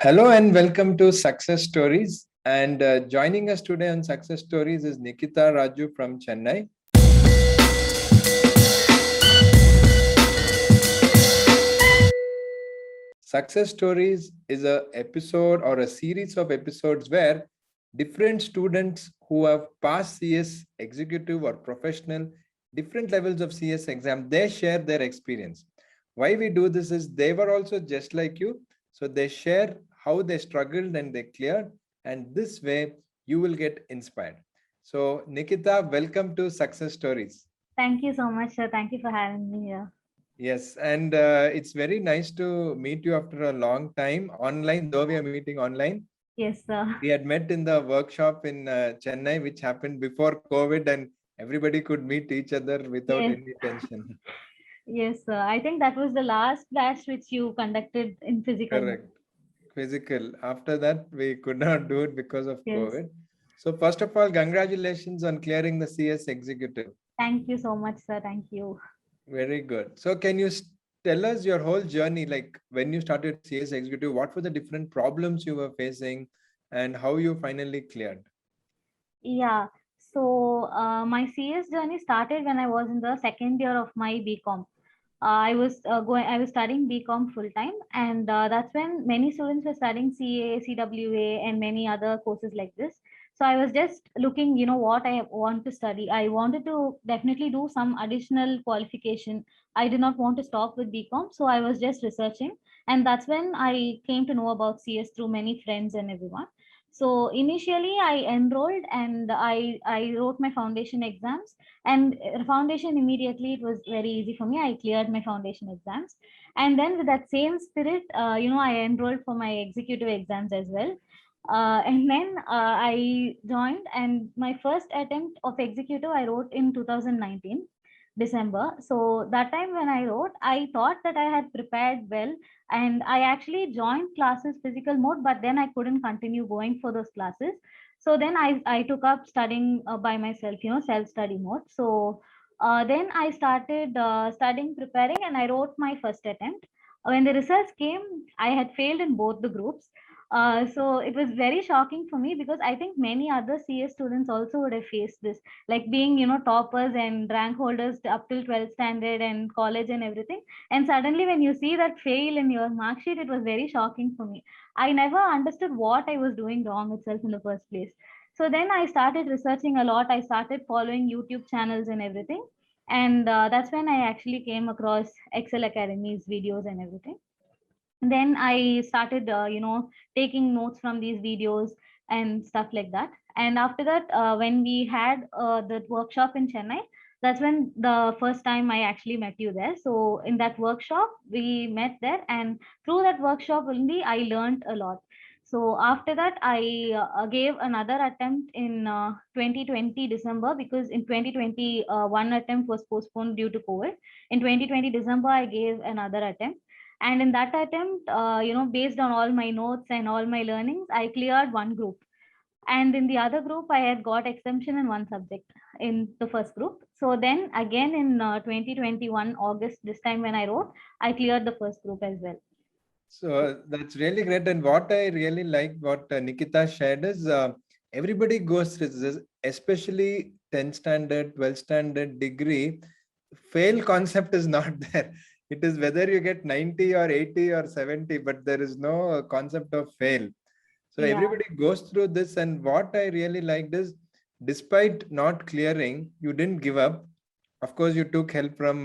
Hello and welcome to Success Stories. And joining us today on Success Stories is Nikita Raju from Chennai. Success Stories is a episode or a series of episodes where different students who have passed CS executive or professional, different levels of CS exam, they share their experience. Why we do this is they were also just like you. So they share how they struggled and they cleared. And this way you will get inspired. So Nikita, welcome to Success Stories. Thank you so much, sir. Thank you for having me here. Yes, and it's very nice to meet you after a long time online, though we are meeting online. Yes, sir. We had met in the workshop in Chennai, which happened before COVID, and everybody could meet each other without Yes, any tension. yes, sir. I think that was the last batch which you conducted in physical mode. Correct. Physical. After that, we could not do it because of Yes. COVID. So, first of all, congratulations on clearing the CS executive. Thank you so much, sir. Thank you. Very good. So, can you tell us your whole journey? Like when you started CS executive, what were the different problems you were facing and how you finally cleared? Yeah. So my CS journey started when I was in the second year of my BCom. I was studying BCom full time, and that's when many students were studying CA, CWA, and many other courses like this. So I was just looking, what I want to study. I wanted to definitely do some additional qualification. I did not want to stop with BCom, so I was just researching, and that's when I came to know about CS through many friends and everyone. So initially, I enrolled and I wrote my foundation exams, and foundation immediately it was very easy for me. I cleared my foundation exams, and then with that same spirit, I enrolled for my executive exams as well. And then I joined, and my first attempt of executive I wrote in 2019 December. So that time when I wrote, I thought that I had prepared well, and I actually joined classes physical mode, but then I couldn't continue going for those classes. So then I took up studying by myself, self study mode. So then I started studying, preparing, and I wrote my first attempt. When the results came, I had failed in both the groups. So it was very shocking for me because I think many other CS students also would have faced this, like being, toppers and rank holders up till 12th standard and college and everything. And suddenly, when you see that fail in your mark sheet, it was very shocking for me. I never understood what I was doing wrong itself in the first place. So then I started researching a lot. I started following YouTube channels and everything. And that's when I actually came across Excel Academy's videos and everything. Then I started, taking notes from these videos and stuff like that. And after that, when we had the workshop in Chennai, that's when the first time I actually met you there. So in that workshop, we met there, and through that workshop only, I learned a lot. So after that, I gave another attempt in 2020 December, because in 2020 one attempt was postponed due to COVID. In 2020 December, I gave another attempt, and in that attempt, based on all my notes and all my learnings, I cleared one group. And in the other group, I had got exemption in one subject in the first group. So then again in 2021 August, this time when I wrote, I cleared the first group as well. So that's really great. And what I really like, what Nikita shared is everybody goes through this, especially 10th standard, 12th standard degree. Fail concept is not there. It is whether you get 90 or 80 or 70, but there is no concept of fail. So Yeah. everybody goes through this. And what I really liked is, despite not clearing, you didn't give up. Of course, you took help from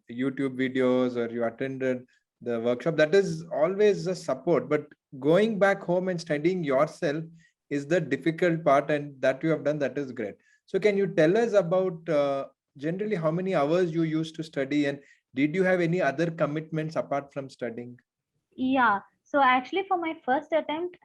YouTube videos or you attended the workshop. That is always a support. But going back home and studying yourself is the difficult part, and that you have done, that is great. So can you tell us about generally how many hours you used to study, and did you have any other commitments apart from studying? Yeah. So actually, for my first attempt,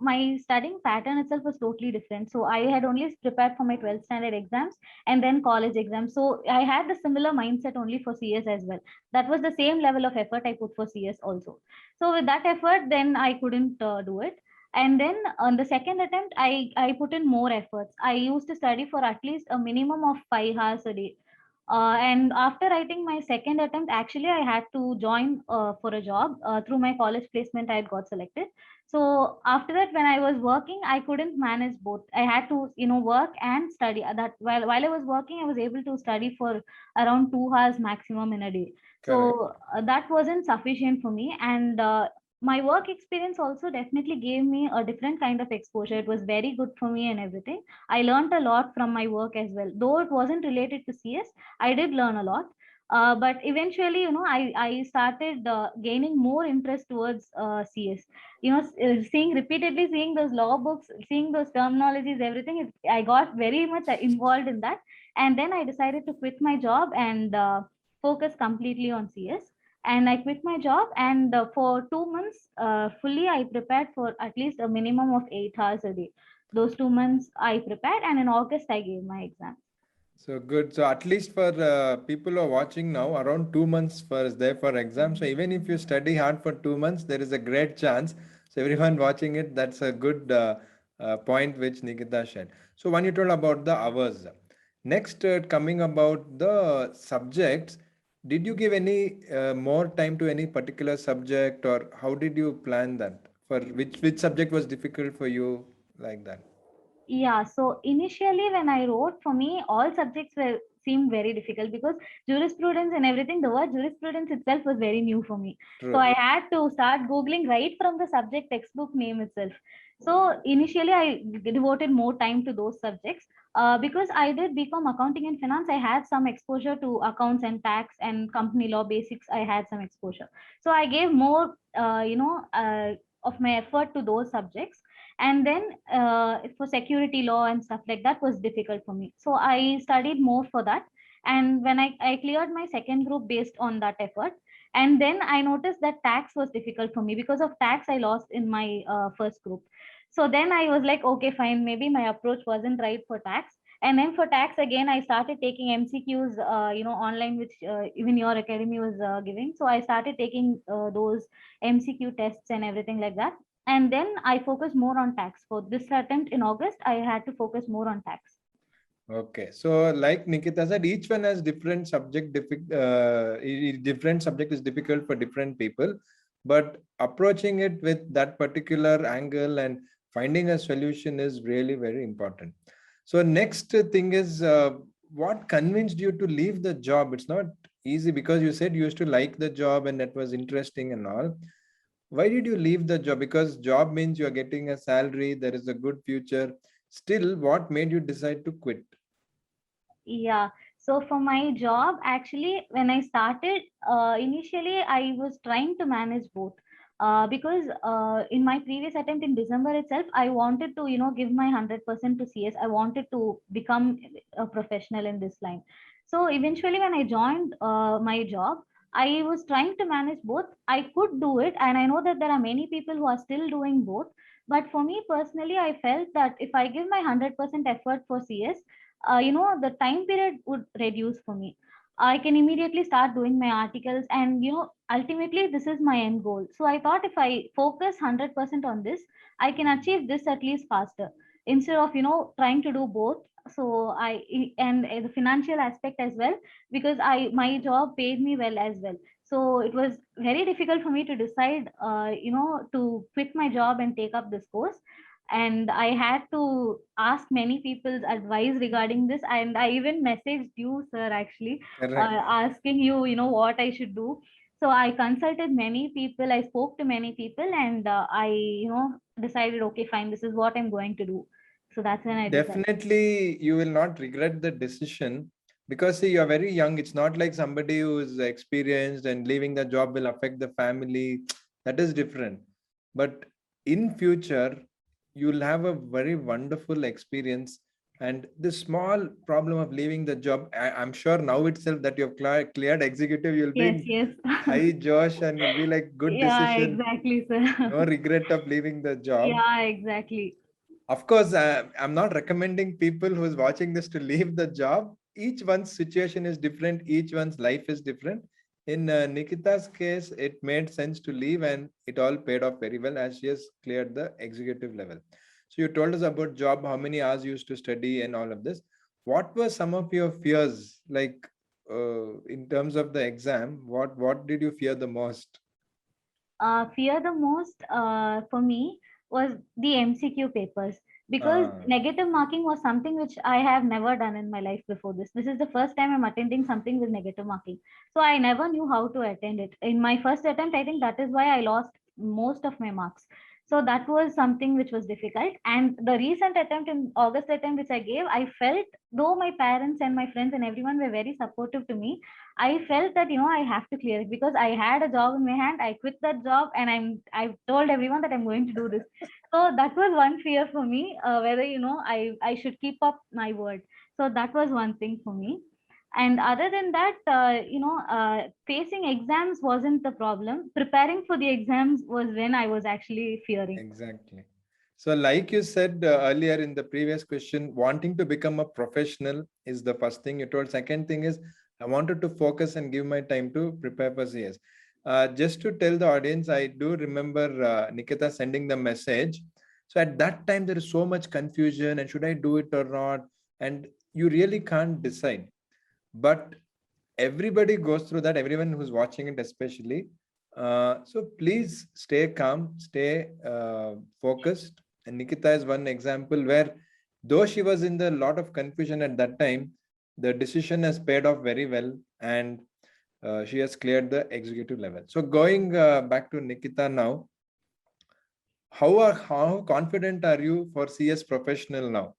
my studying pattern itself was totally different. So I had only prepared for my 12th standard exams and then college exams. So I had the similar mindset only for CS as well. That was the same level of effort I put for CS also. So with that effort, then I couldn't do it. And then on the second attempt, I put in more efforts. I used to study for at least a minimum of 5 hours a day. And after writing my second attempt, actually, I had to join for a job through my college placement. I had got selected. So after that, when I was working, I couldn't manage both. I had to, work and study. That while I was working, I was able to study for around 2 hours maximum in a day. Correct. So that wasn't sufficient for me. And my work experience also definitely gave me a different kind of exposure. It was very good for me and everything. I learned a lot from my work as well, though it wasn't related to CS. I did learn a lot. But eventually, I started gaining more interest towards CS. Seeing repeatedly, seeing those law books, seeing those terminologies, everything, I got very much involved in that. And then I decided to quit my job and focus completely on CS. And I quit my job, and for 2 months, fully I prepared for at least a minimum of 8 hours a day. Those 2 months I prepared, and in August I gave my exam. So good. So at least for people who are watching now, around 2 months for is there for exam. So even if you study hard for 2 months, there is a great chance. So everyone watching it, that's a good point which Nikita shared. So when you told about the hours, next coming about the subjects, did you give any more time to any particular subject, or how did you plan that? For which subject was difficult for you like that? Yeah, so initially when I wrote, for me, all subjects were seemed very difficult because jurisprudence and everything, the word jurisprudence itself was very new for me. So True. I had to start Googling right from the subject textbook name itself. So initially I devoted more time to those subjects because I did BCom accounting and finance. I had some exposure to accounts and tax and company law basics. I had some exposure. So I gave more, of my effort to those subjects. And then for security law and stuff like that was difficult for me, so I studied more for that. And when I cleared my second group based on that effort. And then I noticed that tax was difficult for me. Because of tax I lost in my first group. So then I was like, okay, fine, maybe my approach wasn't right for tax. And then for tax again, I started taking MCQs, online, which even your academy was giving. So I started taking those MCQ tests and everything like that. And then I focused more on tax. For this attempt in August, I had to focus more on tax. Okay, so like Nikita said, each one has different different subject is difficult for different people, but approaching it with that particular angle and finding a solution is really very important. So next thing is, what convinced you to leave the job? It's not easy because you said you used to like the job and that was interesting and all. Why did you leave the job? Because job means you're getting a salary, there is a good future. Still, what made you decide to quit? Yeah. So for my job, actually, when I started, initially I was trying to manage both. Because in my previous attempt in December itself, I wanted to, give my 100% to CS. I wanted to become a professional in this line. So eventually, when I joined my job, I was trying to manage both. I could do it, and I know that there are many people who are still doing both. But for me personally, I felt that if I give my 100% effort for CS, the time period would reduce for me. I can immediately start doing my articles, and ultimately this is my end goal. So I thought if I focus 100% on this, I can achieve this at least faster, instead of trying to do both. So and the financial aspect as well, because my job paid me well as well. So it was very difficult for me to decide, to quit my job and take up this course. And I had to ask many people's advice regarding this, and I even messaged you, sir, actually, Correct. asking you, what I should do. So I consulted many people, I spoke to many people, and I decided, okay, fine, this is what I'm going to do. So that's when I decided. Definitely, you will not regret the decision because see, you're very young. It's not like somebody who is experienced and leaving the job will affect the family. That is different. But in future, you'll have a very wonderful experience. And the small problem of leaving the job, I'm sure now itself that you've cleared executive, you'll be Yes, in yes. high josh and you'll be like, good Yeah, decision. exactly, sir. No regret of leaving the job. Yeah, exactly. Of course, I'm not recommending people who is watching this to leave the job. Each one's situation is different. Each one's life is different. In Nikita's case, it made sense to leave and it all paid off very well as she has cleared the executive level. So you told us about job, how many hours you used to study and all of this. What were some of your fears? Like in terms of the exam, what did you fear the most? Fear the most for me was the MCQ papers, because Ah, negative marking was something which I have never done in my life before this. This is the first time I'm attending something with negative marking. So I never knew how to attend it. In my first attempt, I think that is why I lost most of my marks. So that was something which was difficult. And the recent attempt, in August attempt which I gave, I felt, though my parents and my friends and everyone were very supportive to me, I felt that I have to clear it, because I had a job in my hand. I quit that job and I've told everyone that I'm going to do this. So that was one fear for me, whether I should keep up my word. So that was one thing for me. And other than that, facing exams wasn't the problem. Preparing for the exams was when I was actually fearing. exactly. So, like you said earlier in the previous question, wanting to become a professional is the first thing you told. Second thing is, I wanted to focus and give my time to prepare for CS. Just to tell the audience, I do remember Nikita sending the message. So, at that time, there is so much confusion and should I do it or not? And you really can't decide. But everybody goes through that, everyone who's watching it especially. So please stay calm, stay focused. And Nikita is one example where, though she was in the lot of confusion at that time, the decision has paid off very well, and she has cleared the executive level. So going back to Nikita now, how confident are you for CS professional now?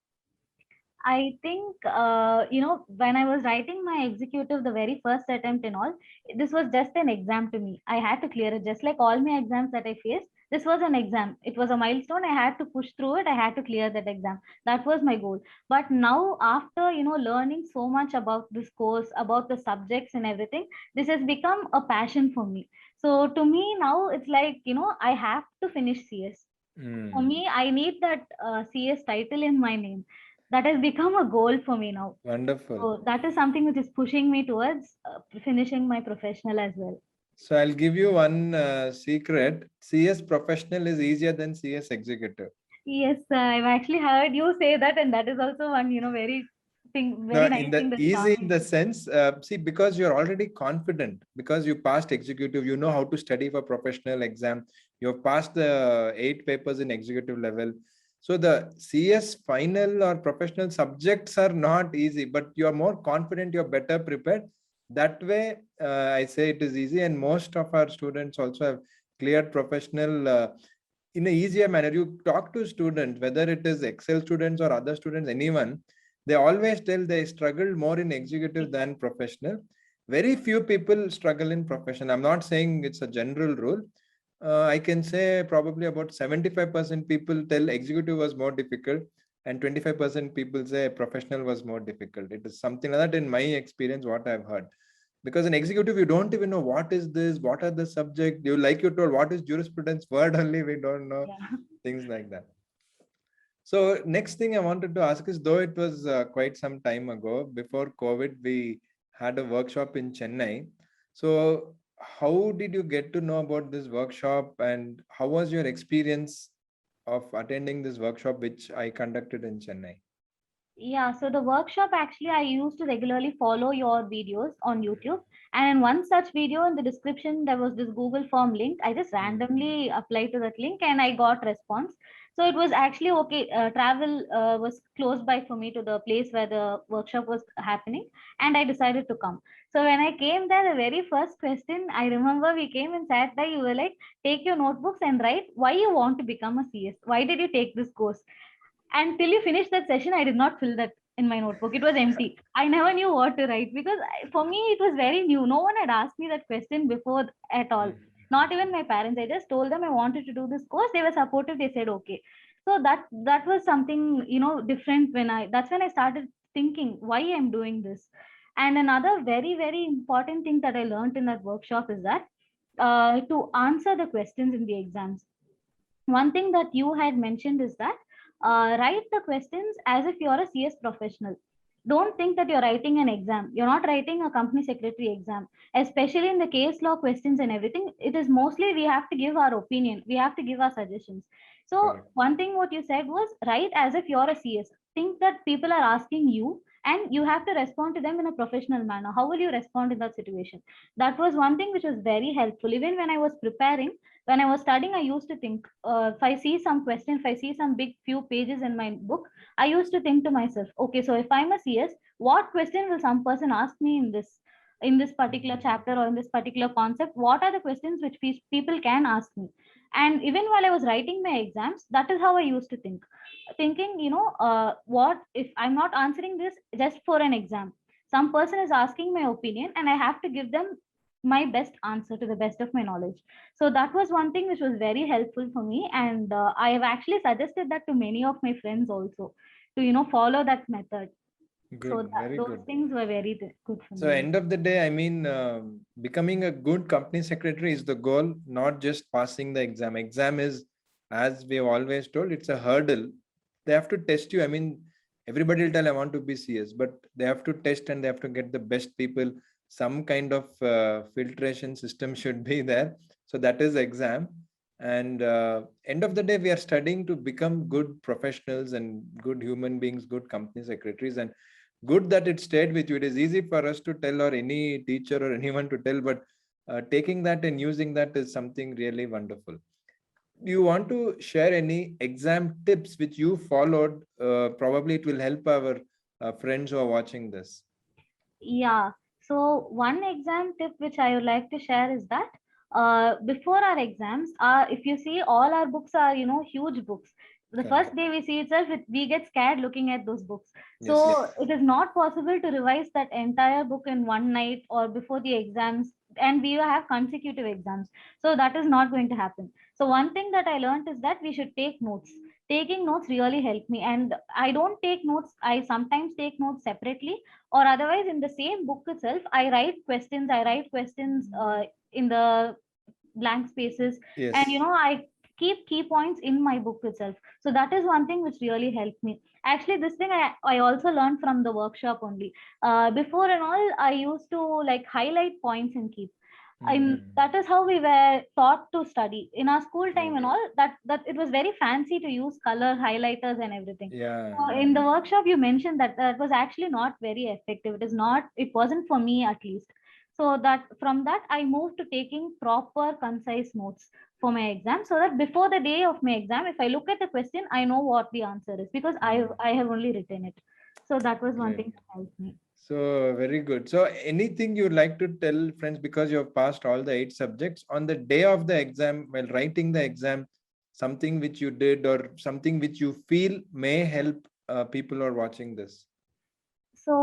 I think, when I was writing my executive, the very first attempt and all, this was just an exam to me. I had to clear it, just like all my exams that I faced. This was an exam. It was a milestone. I had to push through it. I had to clear that exam. That was my goal. But now, after, learning so much about this course, about the subjects and everything, this has become a passion for me. So to me now, it's like, I have to finish CS. For Hmm. me, I need that CS title in my name. That has become a goal for me now. Wonderful. So that is something which is pushing me towards finishing my professional as well. So I'll give you one secret. CS professional is easier than CS executive. Yes, I've actually heard you say that, and that is also one, No, very in nice the thing that you easy told in the me. sense, see, because you're already confident, because you passed executive, you know how to study for professional exam. You've passed the 8 papers in executive level. So the CS final or professional subjects are not easy, but you're more confident, you're better prepared. That way, I say it is easy, and most of our students also have cleared professional in an easier manner. You talk to students, whether it is Excel students or other students, anyone, they always tell they struggle more in executive than professional. Very few people struggle in professional. I'm not saying it's a general rule. I can say probably about 75% people tell executive was more difficult, and 25% people say professional was more difficult. It is something like that in my experience, what I've heard. Because in executive, you don't even know what is this, what are the subject. You, like you told, what is jurisprudence word only, we don't know, Yeah. things like that. So next thing I wanted to ask is, though it was quite some time ago, before COVID, we had a workshop in Chennai. So how did you get to know about this workshop, and how was your experience of attending this workshop, which I conducted in Chennai? Yeah, so the workshop, actually, I used to regularly follow your videos on YouTube. And in one such video, in the description, there was this Google form link. I just Hmm. randomly applied to that link and I got response. So it was actually okay. Travel was close by for me to the place where the workshop was happening, and I decided to come. So when I came there, the very first question I remember, we came and sat there. You were like, take your notebooks and write why you want to become a CS. Why did you take this course? And till you finish that session, I did not fill that in my notebook. It was empty. I never knew what to write, because for me it was very new. No one had asked me that question before at all. Not even my parents. I just told them I wanted to do this course. They were supportive. They said okay. So that was something, different. That's when I started thinking why I'm doing this. And another very important thing that I learned in that workshop is that to answer the questions in the exams. One thing that you had mentioned is that write the questions as if you're a CS professional. Don't think that you're writing an exam. You're not writing a company secretary exam, especially in the case law questions and everything. It is mostly we have to give our opinion, we have to give our suggestions. So, Correct. one thing what you said was write as if you're a CS. Think that people are asking you, and you have to respond to them in a professional manner. How will you respond in that situation? That was one thing which was very helpful. Even when I was preparing, when I was studying, I used to think, if I see some question, if I see some big few pages in my book, I used to think to myself, okay, so if I'm a CS, what question will some person ask me in this particular chapter or in this particular concept? What are the questions which people can ask me? And even while I was writing my exams, that is how I used to think, thinking, what if I'm not answering this just for an exam? Some person is asking my opinion, and I have to give them my best answer to the best of my knowledge. So that was one thing which was very helpful for me, and I have actually suggested that to many of my friends also, to follow that method. So Good, very those good. things were very good for So me. end of the day, I mean, becoming a good company secretary is the goal, not just passing the exam. Exam is, as we have always told, it's a hurdle. They have to test you. I mean, everybody will tell, I want to be CS, but they have to test and they have to get the best people. Some kind of filtration system should be there. So that is exam. And end of the day, we are studying to become good professionals and good human beings, good company secretaries. And good that it stayed with you. It is easy for us to tell, or any teacher or anyone to tell, but taking that and using that is something really wonderful. Do you want to share any exam tips which you followed? Probably it will help our friends who are watching this. Yeah. So one exam tip which I would like to share is that before our exams, if you see, all our books are, huge books. The Correct. first day we see itself, we get scared looking at those books. Yes. So it is not possible to revise that entire book in one night or before the exams, and we have consecutive exams. So that is not going to happen. So one thing that I learned is that we should take notes. Taking notes really helped me, and I don't take notes. I sometimes take notes separately, or otherwise in the same book itself I write questions in the blank spaces, and Yes. I keep key points in my book itself. So that is one thing which really helped me. Actually, this thing I also learned from the workshop only. Before and all, I used to like highlight points and keep. Mhm. That is how we were taught to study in our school time Yes. and all. That it was very fancy to use color highlighters and everything. Yeah. In the workshop, you mentioned that that was actually not very effective. It is not. It wasn't for me at least. So that from that, I moved to taking proper, concise notes for my exam, so that before the day of my exam, if I look at the question, I know what the answer is, because Mm. I have only written it. So that was one Great. thing that helped me. So very good. So anything you'd like to tell friends, because you have passed all the 8 subjects, on the day of the exam, while writing the exam, something which you did or something which you feel may help people who are watching this? So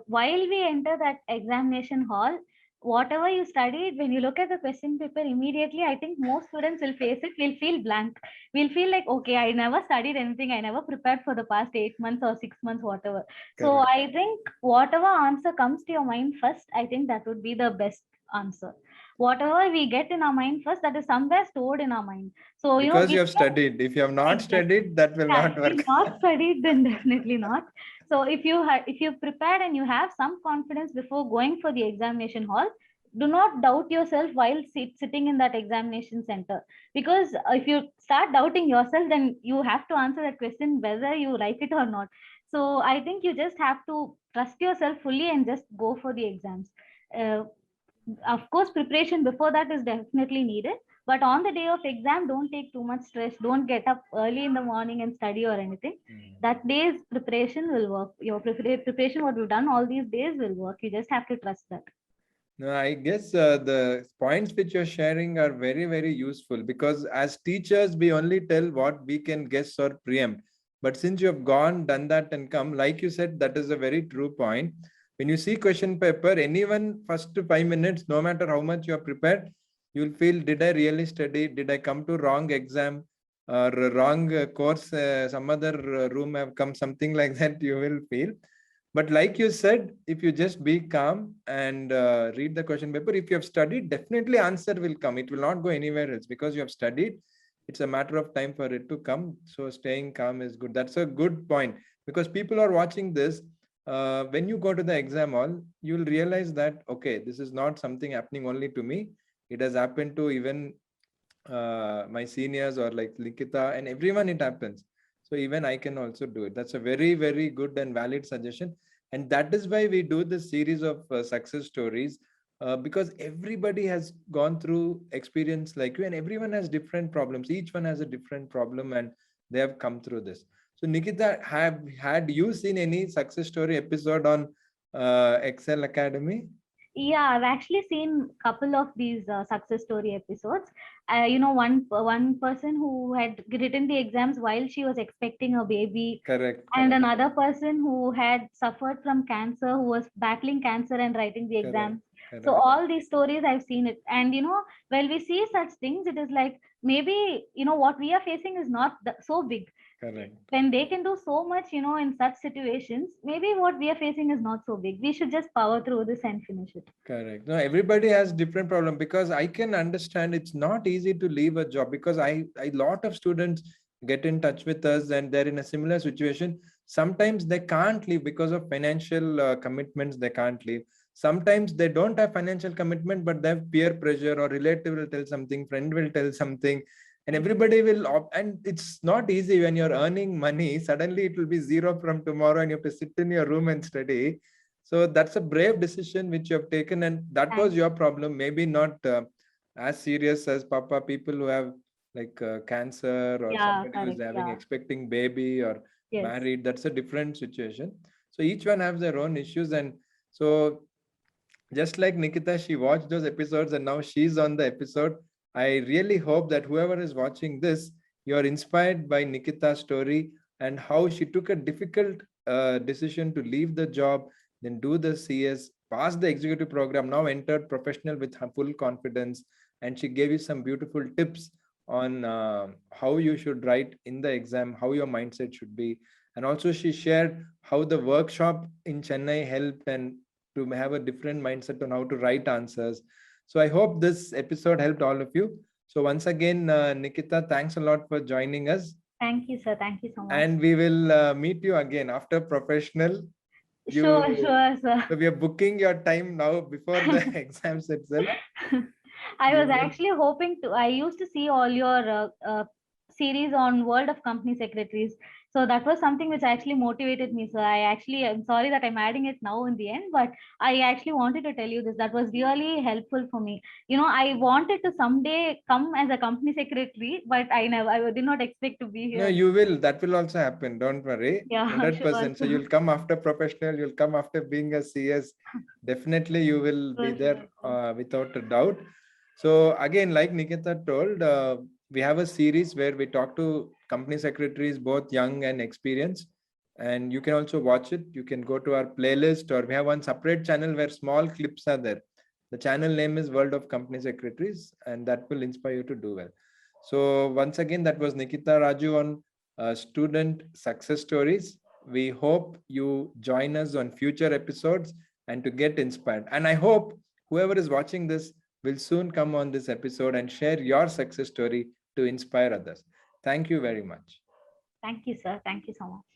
while we enter that examination hall, whatever you studied, when you look at the question paper immediately, I think most students will face it. Will feel blank. We'll feel like, okay, I never studied anything. I never prepared for the past 8 months or 6 months, whatever. So Correct. I think whatever answer comes to your mind first, I think that would be the best answer. Whatever we get in our mind first, that is somewhere stored in our mind. So Because you we have studied. If you have not exactly. studied, that will Yeah, not if you've work. not studied, then definitely not. So if you've prepared and you have some confidence before going for the examination hall, do not doubt yourself while sitting in that examination center. Because if you start doubting yourself, then you have to answer that question whether you like it or not. So I think you just have to trust yourself fully and just go for the exams. Uh, of course, preparation before that is definitely needed, but on the day of exam, don't take too much stress. Don't get up early in the morning and study or anything. That day's preparation will work. Your preparation, what you've done all these days, will work. You just have to trust that. No, I guess the points which you're sharing are very, very useful, because as teachers, we only tell what we can guess or preempt. But since you have gone, done that, and come, like you said, that is a very true point. When you see question paper, anyone first 5 minutes, no matter how much you are prepared, you'll feel, did I really study? Did I come to wrong exam or wrong course? Some other room have come, something like that you will feel. But like you said, if you just be calm and read the question paper, if you have studied, definitely answer will come. It will not go anywhere else because you have studied. It's a matter of time for it to come. So staying calm is good. That's a good point, because people are watching this. When you go to the exam hall, you will realize that, okay, this is not something happening only to me. It has happened to even my seniors or like Likita and everyone, it happens. So even I can also do it. That's a very, very good and valid suggestion. And that is why we do this series of success stories, because everybody has gone through experience like you, and everyone has different problems. Each one has a different problem, and they have come through this. So Nikita, have had you seen any success story episode on Ekcel Academy? Yeah, I've actually seen couple of these success story episodes. One person who had written the exams while she was expecting a baby, Correct, and correct, another person who had suffered from cancer, who was battling cancer and writing the correct, exams. So correct, all these stories I've seen it, and when we see such things, it is like maybe what we are facing is not so big. correct. When they can do so much, in such situations, maybe what we are facing is not so big. We should just power through this and finish it. Correct. No, everybody has different problem, because I can understand it's not easy to leave a job, because I lot of students get in touch with us and they're in a similar situation. Sometimes they can't leave because of financial commitments. They can't leave. Sometimes they don't have financial commitment, but they have peer pressure, or relative will tell something, friend will tell something, and everybody will and it's not easy when you're earning money. Suddenly it will be zero from tomorrow, and you have to sit in your room and study. So that's a brave decision which you have taken, and that was Thank your problem. Maybe not as serious as Papa. People who have like cancer, or Yeah, somebody who's correct. having Yeah. expecting baby or Yes. married. That's a different situation. So each one has their own issues, and so just like Nikita, she watched those episodes and now she's on the episode. I really hope that whoever is watching this, you're inspired by Nikita's story and how she took a difficult decision to leave the job, then do the CS, pass the executive program, now entered professional with her full confidence. And she gave you some beautiful tips on how you should write in the exam, how your mindset should be. And also, she shared how the workshop in Chennai helped, and to have a different mindset on how to write answers. So I hope this episode helped all of you. So once again, Nikita, thanks a lot for joining us. Thank you, sir. Thank you so much. And we will meet you again after professional. Sure, You sure, sir. So we are booking your time now before the exams itself. I You was will. actually hoping to. I used to see all your series on World of Company Secretaries. So that was something which actually motivated me. So I'm sorry that I'm adding it now in the end, but I actually wanted to tell you this. That was really helpful for me. I wanted to someday come as a company secretary, but I did not expect to be No, here. you will. That will also happen. Don't worry. Yeah, sure, 100%. So you'll come after professional, you'll come after being a CS. Definitely you will be sure, there sure. without a doubt. So again, like Nikita told, we have a series where we talk to company secretaries, both young and experienced. And you can also watch it. You can go to our playlist, or we have one separate channel where small clips are there. The channel name is World of Company Secretaries, and that will inspire you to do well. So once again, that was Nikita Raju on student success stories. We hope you join us on future episodes and to get inspired. And I hope whoever is watching this will soon come on this episode and share your success story to inspire others. Thank you very much. Thank you, sir. Thank you so much.